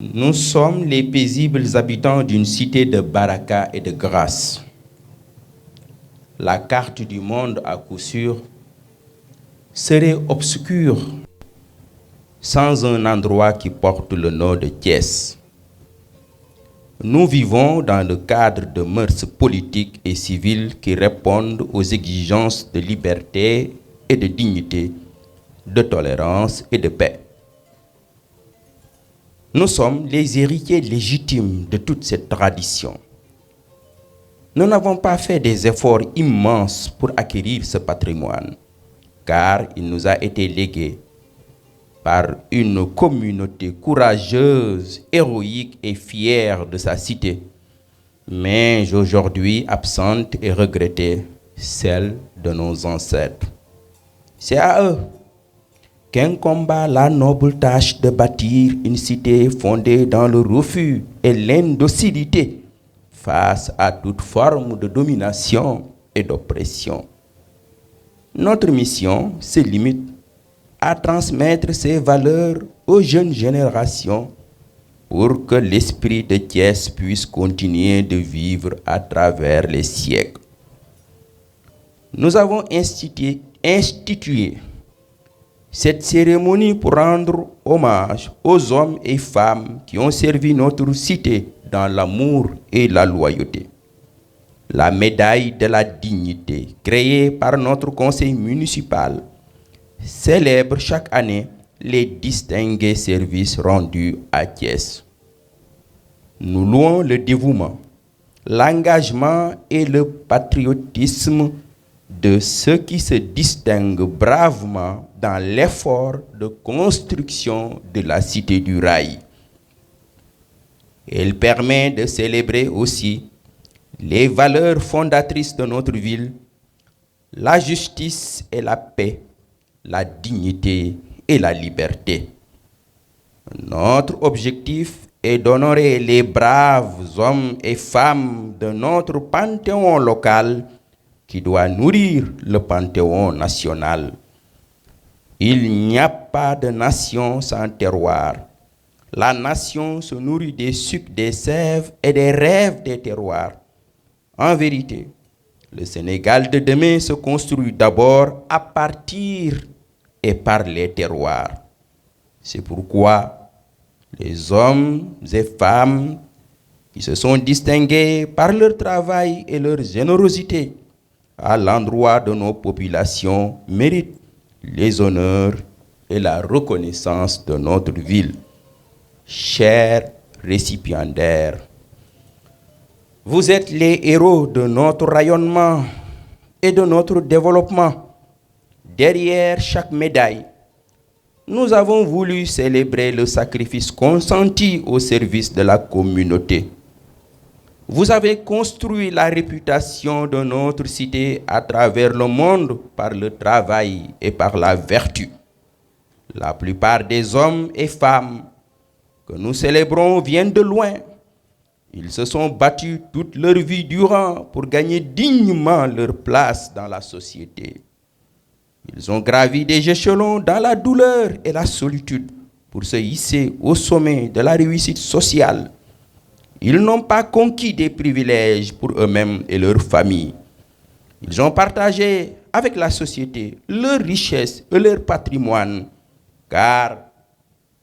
Nous sommes les paisibles habitants d'une cité de baraka et de grâce. La carte du monde, à coup sûr, serait obscure sans un endroit qui porte le nom de Thiès. Nous vivons dans le cadre de mœurs politiques et civiles qui répondent aux exigences de liberté et de dignité, de tolérance et de paix. Nous sommes les héritiers légitimes de toute cette tradition. Nous n'avons pas fait des efforts immenses pour acquérir ce patrimoine, car il nous a été légué par une communauté courageuse, héroïque et fière de sa cité, mais aujourd'hui absente et regrettée, celle de nos ancêtres. C'est à eux qu'incomba la noble tâche de bâtir une cité fondée dans le refus et l'indocilité face à toute forme de domination et d'oppression. Notre mission se limite à transmettre ces valeurs aux jeunes générations pour que l'esprit de Thiès puisse continuer de vivre à travers les siècles. Nous avons institué cette cérémonie pour rendre hommage aux hommes et femmes qui ont servi notre cité dans l'amour et la loyauté. La médaille de la dignité, créée par notre conseil municipal, célèbre chaque année les distingués services rendus à Thiès. Nous louons le dévouement, l'engagement et le patriotisme de ceux qui se distinguent bravement dans l'effort de construction de la cité du rail. Elle permet de célébrer aussi les valeurs fondatrices de notre ville, la justice et la paix, la dignité et la liberté. Notre objectif est d'honorer les braves hommes et femmes de notre panthéon local qui doit nourrir le panthéon national. Il n'y a pas de nation sans terroir. La nation se nourrit des sucs, des sèves et des rêves des terroirs. En vérité, le Sénégal de demain se construit d'abord à partir et par les terroirs. C'est pourquoi les hommes et femmes qui se sont distingués par leur travail et leur générosité à l'endroit de nos populations méritent les honneurs et la reconnaissance de notre ville. Chers récipiendaires, vous êtes les héros de notre rayonnement et de notre développement. Derrière chaque médaille, nous avons voulu célébrer le sacrifice consenti au service de la communauté. Vous avez construit la réputation de notre cité à travers le monde par le travail et par la vertu. La plupart des hommes et femmes que nous célébrons viennent de loin. Ils se sont battus toute leur vie durant pour gagner dignement leur place dans la société. Ils ont gravi des échelons dans la douleur et la solitude pour se hisser au sommet de la réussite sociale. Ils n'ont pas conquis des privilèges pour eux-mêmes et leurs familles. Ils ont partagé avec la société leurs richesses et leur patrimoine, car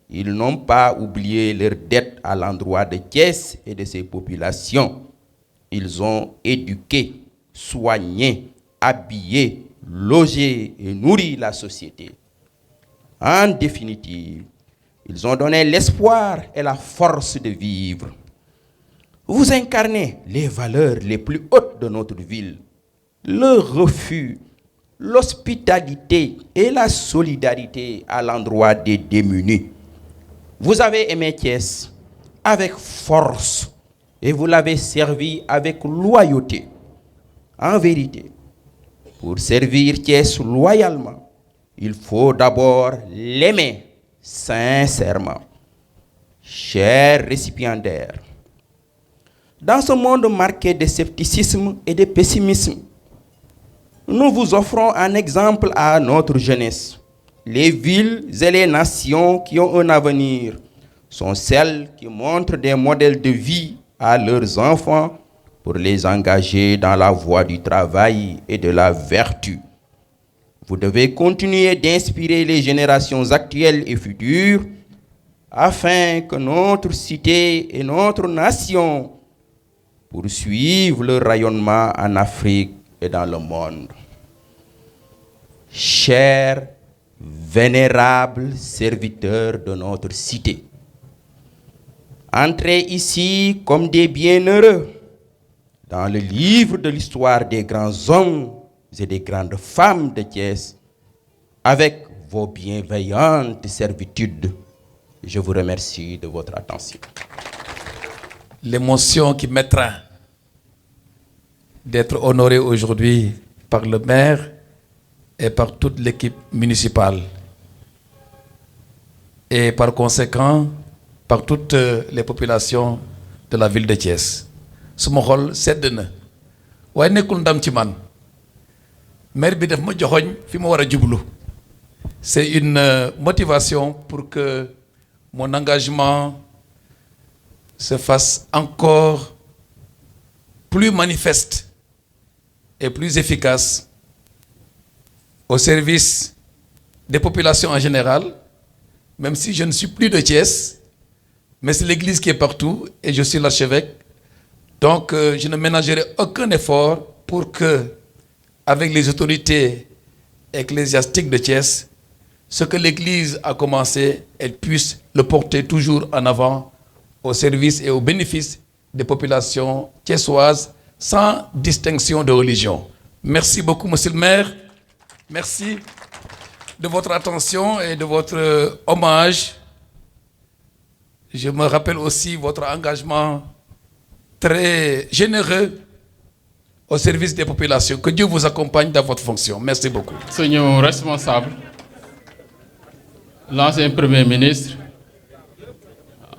ils n'ont pas oublié leurs dettes à l'endroit de Thiès et de ses populations. Ils ont éduqué, soigné, habillé, logé et nourri la société. En définitive, ils ont donné l'espoir et la force de vivre. Vous incarnez les valeurs les plus hautes de notre ville, le refus, l'hospitalité et la solidarité à l'endroit des démunis. Vous avez aimé Thiès avec force et vous l'avez servi avec loyauté. En vérité, pour servir Thiès loyalement, il faut d'abord l'aimer sincèrement. Chers récipiendaires, dans ce monde marqué de scepticisme et de pessimisme, nous vous offrons un exemple à notre jeunesse. Les villes et les nations qui ont un avenir sont celles qui montrent des modèles de vie à leurs enfants pour les engager dans la voie du travail et de la vertu. Vous devez continuer d'inspirer les générations actuelles et futures afin que notre cité et notre nation poursuivent leur rayonnement en Afrique et dans le monde. Chers, vénérables serviteurs de notre cité, entrez ici comme des bienheureux dans le livre de l'histoire des grands hommes et des grandes femmes de Thiès avec vos bienveillantes servitudes. Je vous remercie de votre attention. L'émotion qui m'étreint d'être honoré aujourd'hui par le maire et par toute l'équipe municipale et par conséquent par toutes les populations de la ville de Thiès. suma xol sedd na waaye nekkul ndam ci man maire bi daf ma joxoñ fi ma war a jublu. C'est une motivation pour que mon engagement se fasse encore plus manifeste et plus efficace au service des populations en général, même si je ne suis plus de Thiès, mais c'est l'Église qui est partout et je suis l'archevêque. Donc je ne ménagerai aucun effort pour que, avec les autorités ecclésiastiques de Thiès, ce que l'Église a commencé, elle puisse le porter toujours en avant au service et au bénéfice des populations thiessoises sans distinction de religion. Merci beaucoup, monsieur le maire. Merci de votre attention et de votre hommage. Je me rappelle aussi votre engagement très généreux au service des populations. Que Dieu vous accompagne dans votre fonction. Merci beaucoup. Seigneur responsable, l'ancien Premier ministre,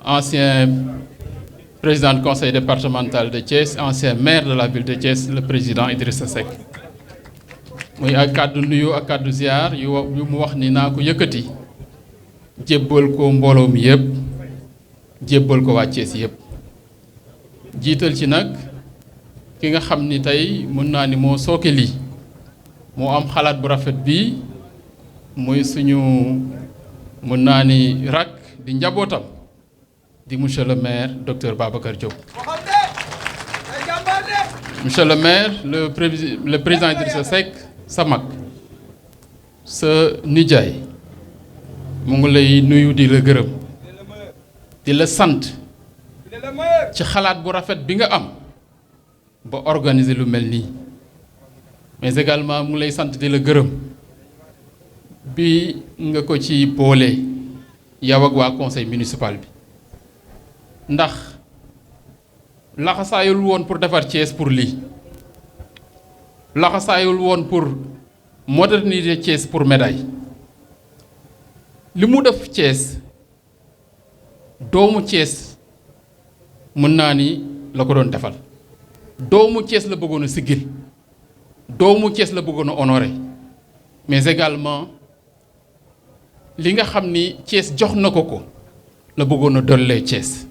ancien président du conseil départemental de Thiès, ancien maire de la ville de Thiès, le président Idrissa Seck. muy ak kàddu nuyu ak kàddu ziar yu mu wax ni naa ko yëkkati jébbal ko mbooloo mi yëpp jébbal ko waa Thiès yëpp jiital ci nag ki nga xam ni tey mën naa ni moo sooke lii moo am xalaat bu rafet bi muy suñu mën naa ni rak di njabootam di monsieur le maire docteur Babacar Diop. Monsieur le maire, le président Idrissa Seck sa mag sa nijaay mu ngi lay nuyu di la gërëm di la sant ci xalaat bu rafet bi nga am ba organiser lu mel nii mais également mu ngi lay sant di la gërëm bi nga ko ci boole yow ak waa conseil municipal bi ndax laxasaayul woon pour defar Thiès pour lii laxasaayul woon pour moderniser Thiès pour médaille li mu def Thiès doomu Thiès mën naa ni la ko doon defal doomu Thiès la bëggoon a siggil doomu Thiès la bëggoon a honorer mais également li nga xam ni Thiès jox na ko ko la bëggoon a dollee Thiès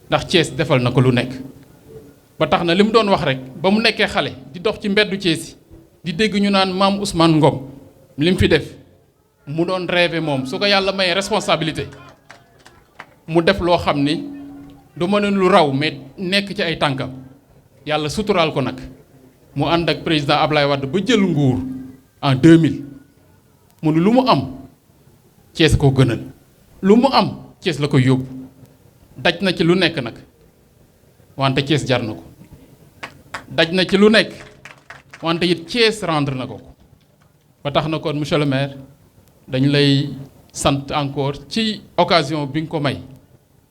ndax Thiès defal na ko lu nekk ba tax na li mu doon wax rek ba mu nekkee xale di dox ci mbeddu Thiès di dégg ñu naan maam Ousmane Ngom li mu fi def mu doon rêvé moom su ko yàlla may responsabilité mu def loo xam ni du mën lu raw mais nekk ci ay tànkam yàlla suturaal ko nag mu ànd ak président Ablaye Wade ba jël nguur en 2000 mu ne lu mu am Thiès koo gënal lu mu am Thiès la ko yóbbu daj na ci lu nekk nag wante Thiès jar na ko daj na ci lu nekk wante it Thiès rendre na ko ba tax na kon monsieur le maire dañu lay sant encore ci occasion bi nga ko may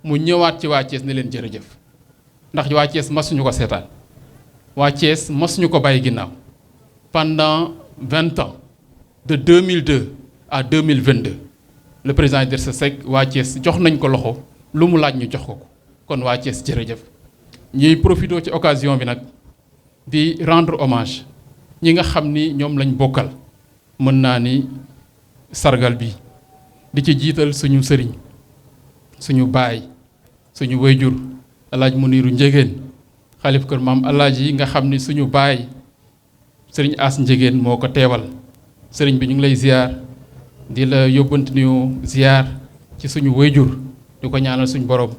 mu ñëwaat ci waa Thiès ne leen jërëjëf ndax waa Thiès masuñu ko seetaan waa Thiès masuñu ko bàyyi ginnaaw pendant 20 ans de 2002 à 2022 le président Idrissa Seck waa Thiès jox nañ ko loxo lu mu laaj ñu jox ko kon waa Thiès jërëjëf ñuy profité ci occasion bi nag di rendre hommage ñi nga xam ni ñoom lañ bokkal mën naa ni sargal bi di ci jiital suñu sëriñ suñu baay suñu wayjur alaaj Muniru Njegéen xalif kër maam alaaji yi nga xam ni suñu baay sëriñ As Njegéen moo ko teewal sëriñ bi ñu ngi lay ziar di la yóbbante ñu ziar ci suñu wayjur di ko ñaanal suñu borom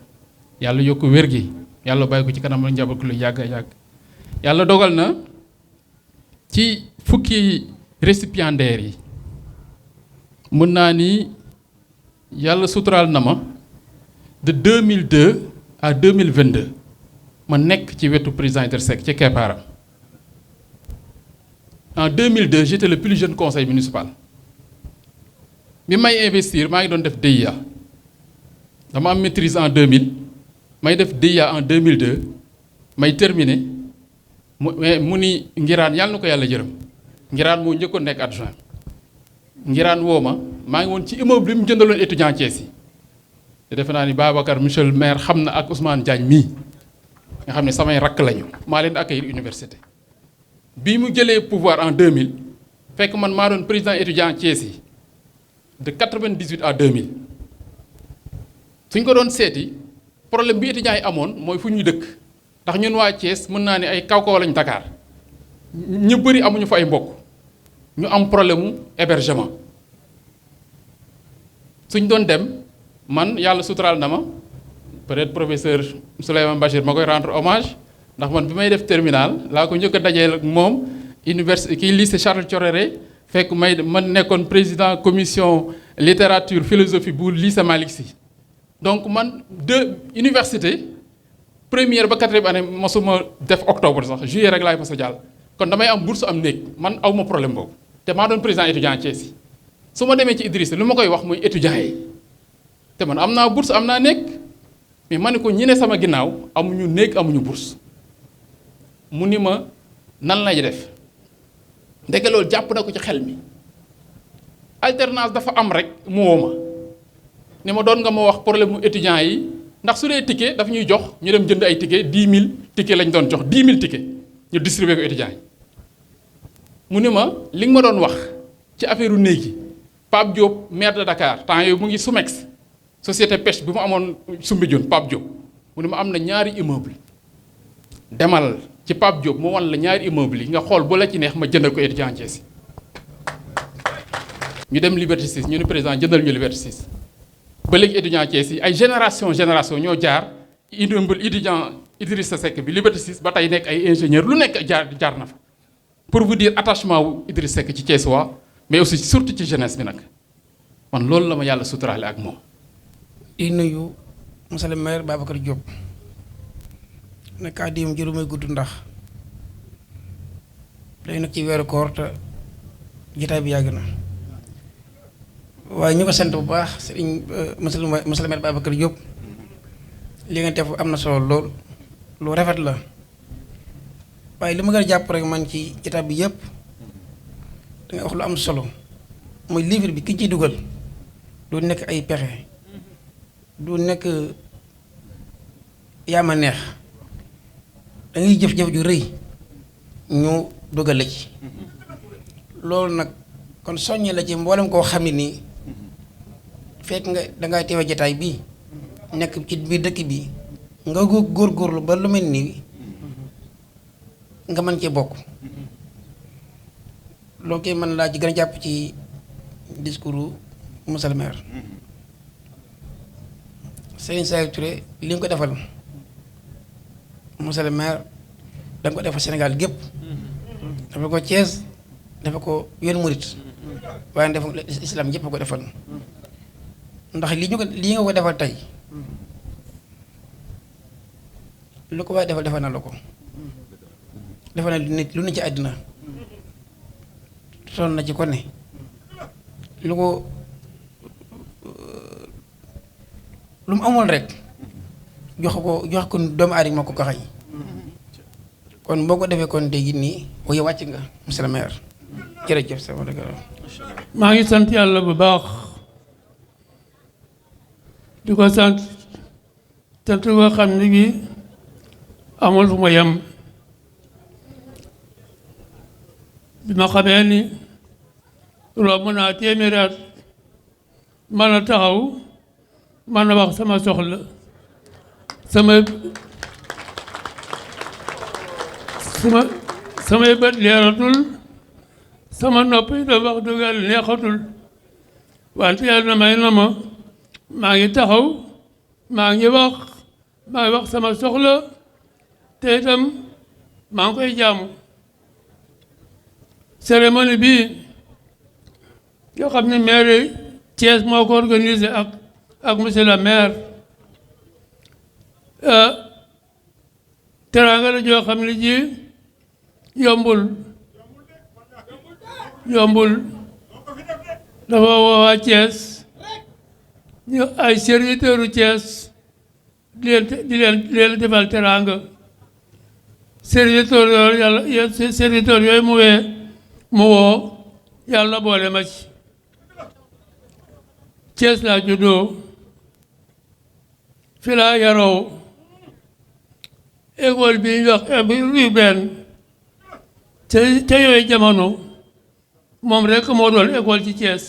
yàlla yokk wér gi yàlla bàyyi ko ci kanam la njaboot lu yàgg a yàgg yàlla dogal na ci fukki récipiendaires yi mën naa ni yàlla suturaal na ma de 2002 à 2022 ma nekk ci wetu président Idrissa Seck ci keppaaram en 2002 j'étais le plus jeune conseil municipal bi may investir maa ngi doon def DIA dama am maîtrise en 2000 may def DIA en 2002 may terminer mu ni ngiraan yàlla na ko yàlla jërëm ngiraan moo njëkkoon nekk adjoint ngiraan woo maa ngi woon ci immeuble bi mu jëndaloon étudiant Thiès yi te defe naa ni Babacar monsieur le maire xam na ak Ousmane Diagne mii nga xam ne samay rakk lañu maa leen accueillir université bi mu jëlee pouvoir en 2000 fekk man maa doon président étudiant Thiès yi de 98 à 2000 suñ ko doon seeti problème bi étudiants yi amoon mooy fu ñuy dëkk ndax ñun waa Thiès mën naa ne ay kaw-kaw lañ Dakar ñu bëri amuñu fa ay mbokk ñu am problème mu hébergement suñ doon dem man yàlla suturaal na ma peut-être professeur Souleymane Bachir ma koy rendre hommage ndax man bi may def terminal laa ko njëkk a dajeel ak moom université kii lycée Charles Thioréré fekk man nekkoon président commission littérature philosophie bu lycée Malick Sy donc man de université première ba quatrième année mosuma def octobre sax juillet rek laay mos a jàll kon damay am bourse am néeg man aw ma problème boobu te maa doon président étudiant Thiès yi su ma demee ci Idrissa lu ma koy wax mooy étudiants yi te man am naa bourse am naa néeg mais ma ne ko ñi ne sama ginnaaw amuñu néeg amuñu bourse mu ni ma nan lay def ndeke loolu jàpp na ko ci xel mi alternance dafa am rek mu woo ma ni ma doon nga ma wax problème mu étudiants yi ndax su dee ticket daf ñuy jox ñu dem jënd ay ticket 10 000 ticket lañ doon jox 10 000 ticket ñu distribuer ko étudiants yi mu ni ma li nga ma doon wax ci affaire u néeg yi Pape Diop maire de Dakar temps yooyu mu ngi Soumex société pêche bi mu amoon Soumbédioune Pape Diop mu ni ma am na ñaari immeuble demal ci Pape Diop mu wan la ñaari immeuble yi nga xool bu la ci neex ma jëndal ko étudiant Thiès ñu dem Liberté 6 ñu ni président jëndal ñu Liberté 6 ba léegi étudiant Thiès yi ay génération ñoo jaar immeuble étudiant Idrissa Seck bi Liberté 6 ba tey nekk ay ingénieur lu nekk jaar na fa pour vous dire attachement wu Idrissa Seck ci Thiès waa mais aussi surtout ci jeunesse bi nag man loolu la ma yàlla suturaale ak moom. di nuyu monsieur le maire Babacar Diop ne kàddu yi mu jërumay gudd ndax day nag ci weeru koor te jotaay bi yàgg na waaye ñu ko sant bu baax sëriñ monsieur le maire Babacar Diop li nga def am na solo lool lu rafet la waaye li ma gën a jàpp rek man ci jotaay bi yëpp da nga wax lu am solo mooy livre bi ki ciy dugal du nekk ay pexe du nekk yaa ma neex da ngay jëf-jëf ju rëy ñu dugal la ci loolu nag kon soññee la ci mboolem koo xam ne nii fekk nga dangay teewe jataay bii nekk ci biir dëkk bi nga góorgóorlu ba lu mel nii nga mën cee bokk loolu kay mën laa ci gën a jàpp ci discours monsieur le maire Serigne Saliou Touré li nga ko defal monsieur le maire da nga ko defal Sénégal gépp dafa ko Thiès dafa ko yoon murit waaye dafa islam yëpp ko defal ndax lii nga ko defal tey lu ko waaye defal na la ko defal na lu ne ci àddina sonn na ci ko ne lu mu amul rek jox ko doomu aadama ko xay kon boo ko defee kon dégg nii waaye wàcc nga monsieur le maire jërëjëf sama dëgg maa ngi sant yàlla bu baax di ko sant boo xam ne gi amul fu ma yem bi ma xamee ni romb naa téeméeri at mën a taxaw mën a wax sama soxla samay bët leeratul sama nopp yi da wax dëgg yàlla neexatul wante yàlla may na ma maa ngi taxaw maa ngi wax sama soxla te itam maa ngi koy jaamu cérémonie bii yoo xam ne maire Thiès moo ko organisé ak monsieur le maire teraanga la joo xam ne ji yombul dafa woo waa Thiès ñu ay serviteuru Thiès di leen defal teraanga serviteur yooyu mu woo yàlla boole ma ci Thiès laa juddoo fi laa yaroo école bi ñu wax urbaine te yooyu jamono moom rek moo doon école ci Thiès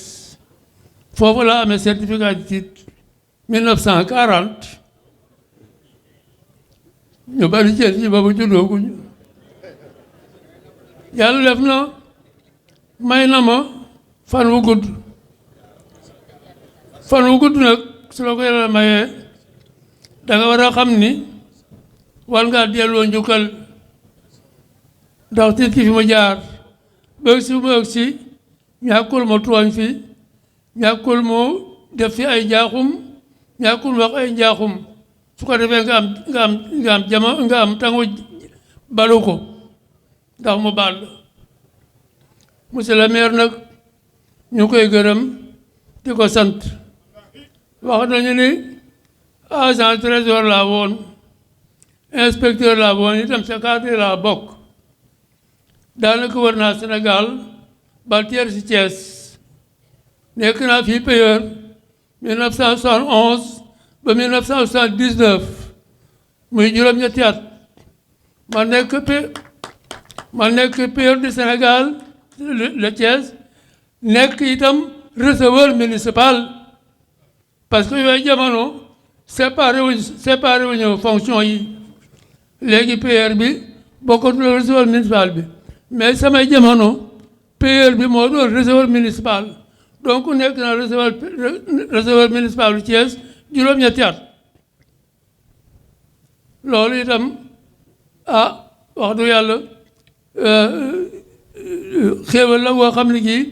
foofu laa amee certificat d'études 1940 ñu bari Thiès yi boobu juddooguñu yàlla def na may na ma fan wu gudd nag su la ko yàlla mayee da nga war a xam ni war ngaa delloo njukkal ndax nit ki fi ma jaar ba si mu ëgg si ñàkkul ma tooñ fi ñàkkul mu def fi ay njaaxum ñàkkul wax ay njaaxum su ko defee nga am tangu balu ko ndax mu baal la monsieur le maire nag ñu koy gërëm di ko sant wax nañu ni agent trésor laa woon inspecteur laa woon itam secrétaire laa bokk daanaka wër naa Sénégal ba teer si Thiès nekk naa fii payeur 1971 ba 1979 muy juróom-ñetti at ma nekk payeur du Sénégal le Thiès nekk itam receveur municipal parce que yooyu jamono séparé wuñu fonction yi léegi payeur bi bokkatul receveur municipal bi mais samay jamono payeur bi moo doon receveur municipal donc nekk na receveur municipal bu Thiès juróom-ñetti at loolu itam wax du yàlla xéewal la boo xam ne kii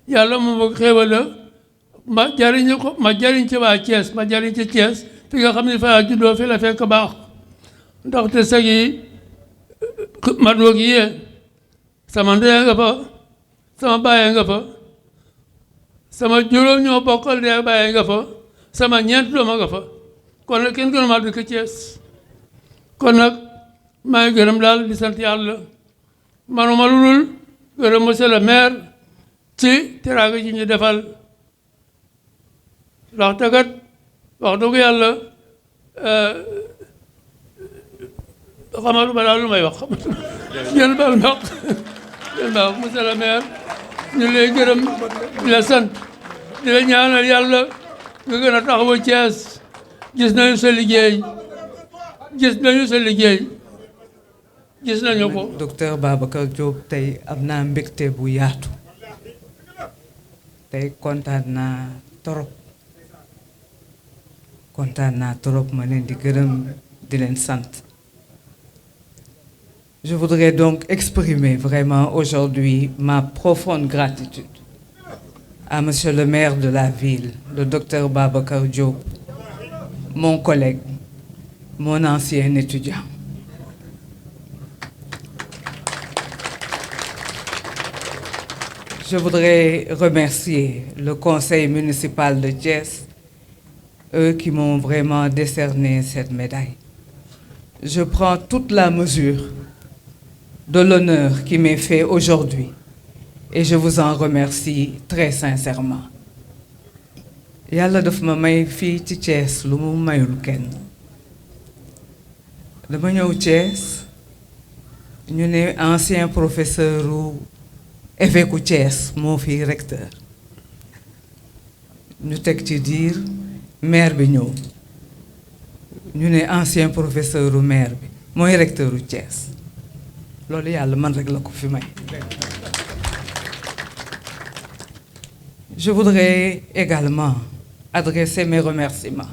yàlla moom ak xéewal la ma jariñ ci waa Thiès ma jariñ ci Thiès fi nga xam ne fa juddoo fi la fekk baax ndaxte sag yi ma doog yee sama ndey nga fa sama baay nga fa sama juróom ñoo bokkal ndey baay nga fa sama ñeent doom nga fa kon nag kenn gënu maa dëkk Thiès kon nag maa ngi gërëm daal di sant yàlla manuma lu dul gërëm monsieur le maire ci teraanga ji ñu defal ndaxte kat wax dëgg yàlla xamatuma daal lu may wax yéen baal ma wax monsieur le maire ñu lay gërëm di la sant di la ñaanal yàlla nga gën a taxawu Thiès gis nañu sa liggéey gis nañu ko. Docteur Babacar Diop tey am naa mbégte bu yaatu tey kontaan naa trop ma leen di gërëm di leen sant. Je voudrais donc exprimer vraiment aujourd'hui ma profonde gratitude à monsieur le maire de la ville, le docteur Babacar Diop, mon collègue, mon ancien étudiant. Je voudrais remercier le conseil municipal de Thiès, eux qui m'ont vraiment décerné cette médaille. Je prends toute la mesure de l'honneur qui m'est fait aujourd'hui et je vous en remercie très sincèrement. Yàlla daf ma may fii ci Thiès lu mu mayul kenn. Dama ñëw Thiès ñu ne ancien professeur u évêque u Thiès moo fi recteur. Ñu teg ci diir maire bi ñëw ñu ne ancien professeur u maire bi mooy recteur u Thiès loolu yàlla man rek la ko fi may. Je voudrais également adresser mes remerciements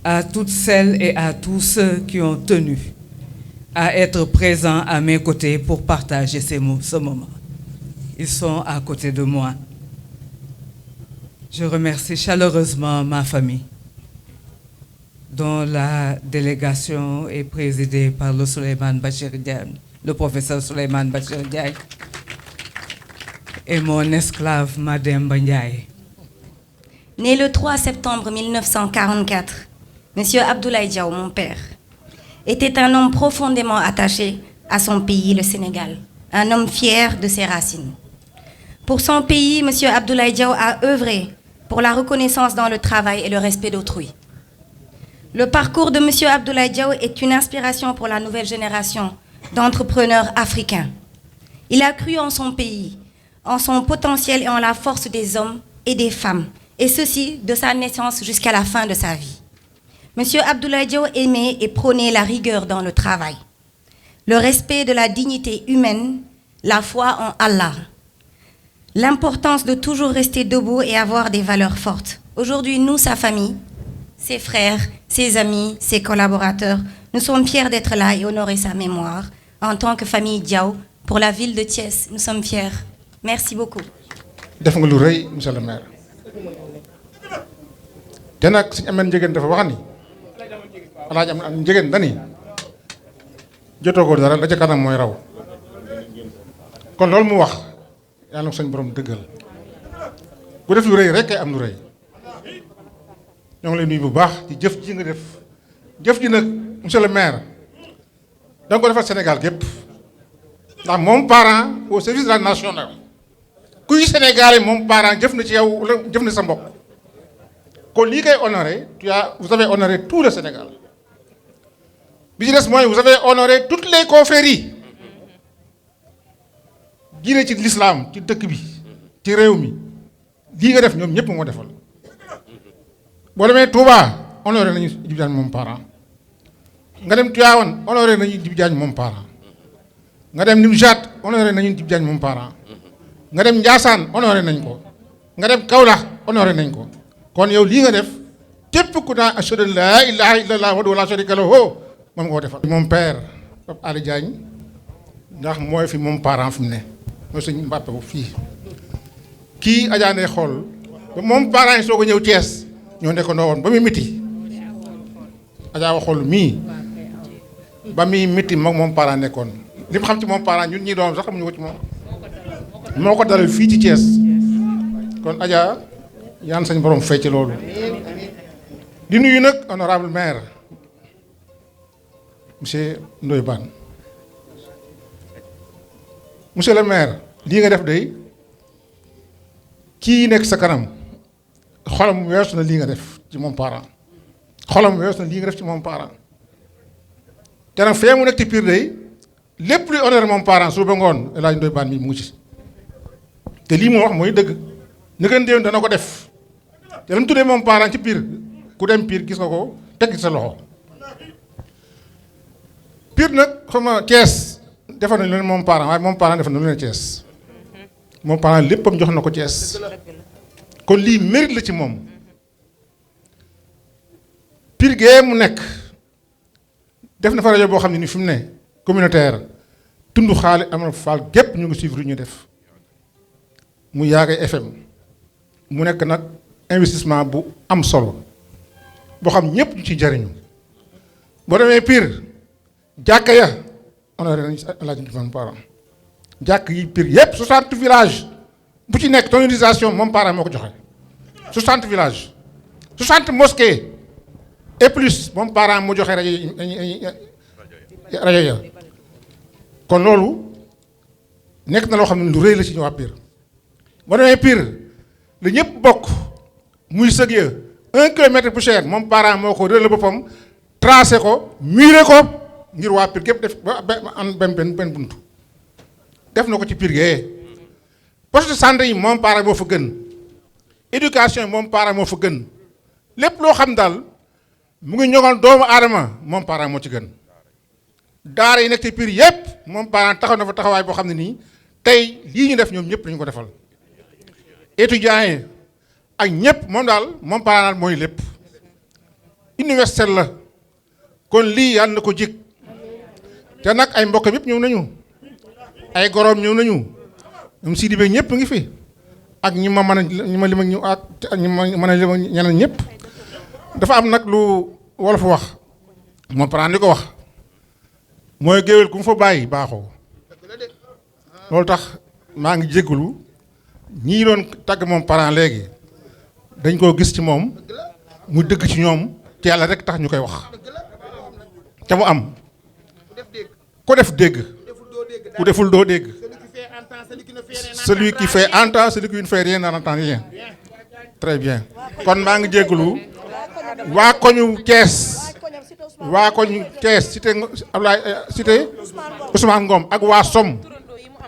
à toutes celles et à tous ceux qui ont tenu à être présents à mes côtés pour partager ce moment. Ils sont à côté de moi. Je remercie chaleureusement ma famille, dont la délégation est présidée par le professeur Souleymane Bachir Diagne, et mon esclave Madame Ndiaye. Né le 3 septembre 1944, M. Abdoulaye Diaw, mon père, était un homme profondément attaché à son pays, le Sénégal, un homme fier de ses racines. Pour son pays, M. Abdoulaye Diaw a œuvré pour la reconnaissance dans le travail et le respect d'autrui. Le parcours de M. Abdoulaye Diaw est une inspiration pour la nouvelle génération d'entrepreneurs africains. Il a cru en son pays, en son potentiel et en la force des hommes et des femmes, et ceci de sa naissance jusqu'à la fin de sa vie. M. Abdoulaye Diaw aimait et prônait la rigueur dans le travail, le respect de la dignité humaine, la foi en Allah, l'importance de toujours rester debout et avoir des valeurs fortes. Aujourd'hui, nous, sa famille, ses frères, ses amis, ses collaborateurs, nous sommes fiers d'être là et honorer sa mémoire. En tant que famille Diaw, pour la ville de Thiès, nous sommes fiers. Merci beaucoup. def nga lu rëy monsieur le maire te nag suñu amee njëgeen dafa wax ni alaaji am njëgeen dani jotoo ko dara la ca kanam mooy raw kon loolu mu wax yàlla na ko suñu borom dëggal ku def lu rëy rek kay am lu rëy ñoo ngi lay nuyu bu baax ci jëf ji nga def jëf ji nag monsieur le maire da nga ko defal Sénégal gépp ndax moom parent au service de la nation la kuy Sénégalais moom parent jëf na ci yow jëf na sa mbokk kon lii koy honoré vous avez honoré tout le Sénégal bi ci des mooy vous avez honoré toutes les confréries diine ci l'islam ci dëkk bi ci réew mi lii nga def ñoom ñëpp moo defal boo demee Touba honoré nañu Djibi Diagne moom parent nga dem Tivaouane honoré nañu Djibi Diagne moom parent nga dem Nimjaat honoré nañu Djibi Diagne moom parent nga dem Ndiassane honoré nañ ko nga dem Kaolack honoré nañ ko kon yow lii nga def képp ku naa ashhadu an laa ilaaha illallah wahdahu laa shariika lahu moom nga ko defal. moom père Pape Alé Diagne ndax mooy fi moom parent fi mu ne mooy suñu Mbàppe bu fii kii Adja Ndeye xool ba moom parent yi soo ko ñëw Thiès ñoo nekkandoo woon ba muy miti Adja waxool mii ba muy miti moom parent nekkoon li mu xam ci moom parent ñun ñii doom sax xamuñu ko ci moom moo ko dalal fii ci Thiès kon Adja yaan sañ borom fay ci loolu di nuyu nag honorable maire monsieur Ndoye Bane monsieur le maire lii nga def day kii nekk sa kanam xolam weesu na lii nga def ci moom parent xolam weesu na lii nga def ci moom parent te nag fee mu nekk ci Pire day lépp luy honoré moom parent suba ngoon El Hadj Ndoye Bane mi mu ngi ci te lii moo wax mooy dëgg ni ngeen déwén dana ko def te la mu tuddee moom parent ci Pire ku dem Pire gis nga ko teg ci sa loxo Pire nag xam nga Thiès defar nañu leen moom parent waaye moom parent defar na lu leen Thiès moom parent léppam jox na ko Thiès kon lii mérite la ci moom Pire gee mu nekk def na fa rajo boo xam ne ni fi mu ne communautaire tund xaali am na faal gépp ñu ngi suivre ñu def mu Yaagay FM mu nekk nag investissement bu am solo boo xam ñëpp ñu ci jariñu boo demee Pire jàkka ya honoré nañu Alaaji Ndoumbane parent jàkk yi Pire yëpp 60 villages bu ci nekk sonorisation moom parent moo ko joxe 60 villages 60 mosquées et plus moom parent moo joxe rajo ya kon loolu nekk na loo xam ne lu rëy la ci ñu waa Pire boo demee Pire lu ñëpp bokk muy sëg ya 1 kilomètre bu cher moom parent moo ko réel boppam tracé ko muré ko ngir waa Pire gépp def ba am benn buntu def na ko ci Pire gee poste de santé yi moom parent moo fa gën éducation yi moom parent moo fa gën lépp loo xam daal mu ngi ñoŋal doomu aadama moom parent moo ci gën. daara yi nekk ci Pire yépp moom parent taxaw na fa taxawaay boo xam ne nii tey lii ñu def ñoom ñëpp lañu ko defal. étudiants yi ak ñëpp moom daal moom parent daal mooy lépp. universel la kon lii yàlla na ko jig te nag ay mbokkam yëpp ñëw nañu ay goroom ñëw nañu ñoom Sidi Be ñëpp ngi fi ak ñi ma mën a ñi ma lim ak ñu ak ñi ma mën a lim ak ñeneen ñëpp. dafa am nag lu wolof wax moom parent di ko wax mooy géwél ku mu fa bàyyi baaxoo loolu tax maa ngi jégalu ñii doon tagg moom parent léegi dañ koo gis ci moom mu dëgg ci ñoom te yàlla rek tax ñu koy wax te mu am ku def dégg ku deful doo dégg celui qui fait entend celui qui ne fait rien n'entend rien. Très bien kon maa ngi jégalu waa koñu Thiès cité Ablaye cité Ousmane Ngom ak waa Somme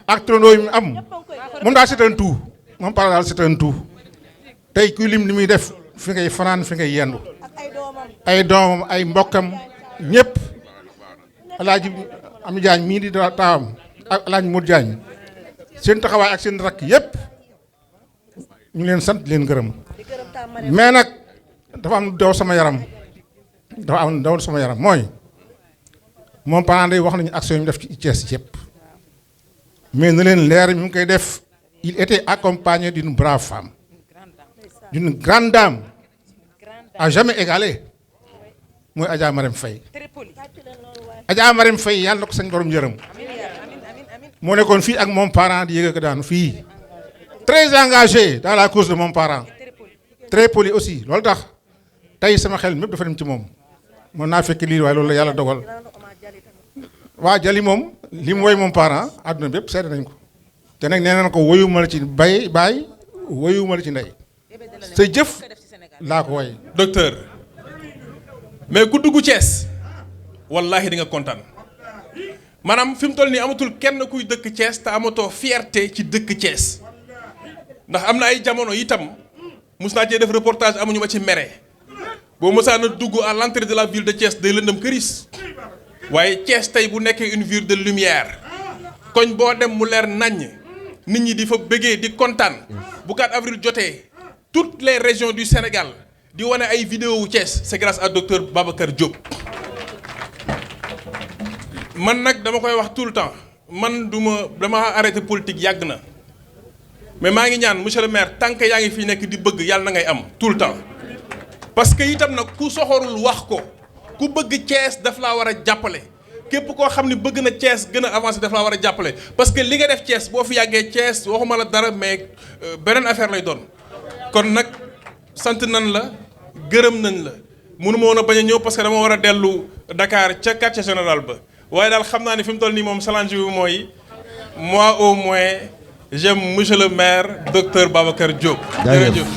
ak turandoo yi mu am moom daal c'est un tout moom par daal c'est un tout tey kuy lim li muy def fi ngay fanaan fi ngay yendu ay doomam ay mbokkam ñëpp Alaaji Ami Jaañ mii di taawam ak Alaaji Modou Jaañ seen taxawaay ak seen rakk yëpp ñu leen sant leen gërëm mais nag dafa am daw sama yaram mooy moom parent day wax nañu action yi def ci Thiès yëpp mais na leen leer mi ngi koy def il était accompagné d'une brave femme d'une grande dame à jamais égalée mooy Adja Marème Faye. Adja Marème Faye yàlla na ko sañ borom yërëm moo nekkoon fii ak moom parent di yëg ak daanu fii très engagé dans la cause de mon parent très poli aussi loolu tax tey sama xel mépp dafa dem ci moom mën naa fekk lii waaye loolu la yàlla dogal waa Jali moom li mu woy moom parent àdduna bépp seede nañ ko te nag nee na ko woyuma la ci baay woyuma la ci ndey sa jëf laa ko woy. docteur mais ku dugg Thiès wallaahi di nga kontaan maanaam fi mu toll nii amatul kenn kuy dëkk Thiès te amatoo fierté ci dëkk Thiès ndax am na ay jamono itam mus naa cee def reportage amuñu ma ci mere boo mësaan a dugg à l'entrée de la ville de Thiès day lëndëm këris waaye Thiès tey bu nekkee une ville de lumière koñ boo dem mu leer naññ nit ñi di fa bëggee di kontaan bu 4 avril jotee toutes les régions du Sénégal di wane ay vidéo wu Thiès c'est grâce à docteur Babacar Diop. man nag dama koy wax tout le temps man dama arrêté politique yàgg na mais maa ngi ñaan monsieur le maire tant que yaa ngi fi nekk di bëgg yàlla na ngay am tout le temps parce que itam nag ku soxorul wax ko ku bëgg Thiès daf laa war a jàppale képp koo xam ne bëgg na Thiès gën a avancé daf laa war a jàppale parce que li nga def Thiès boo fi yàggee Thiès waxuma la dara mais beneen affaire lay doon kon nag sant nañ la gërëm nañ la mënu ma woon a bañ a ñëw parce que dama war a dellu Dakar ca quartier général ba waaye daal xam naa ne fi mu toll nii moom challenge bi mooy moi au moins j'aime monsieur le maire docteur Babacar Diop. jërëjëf.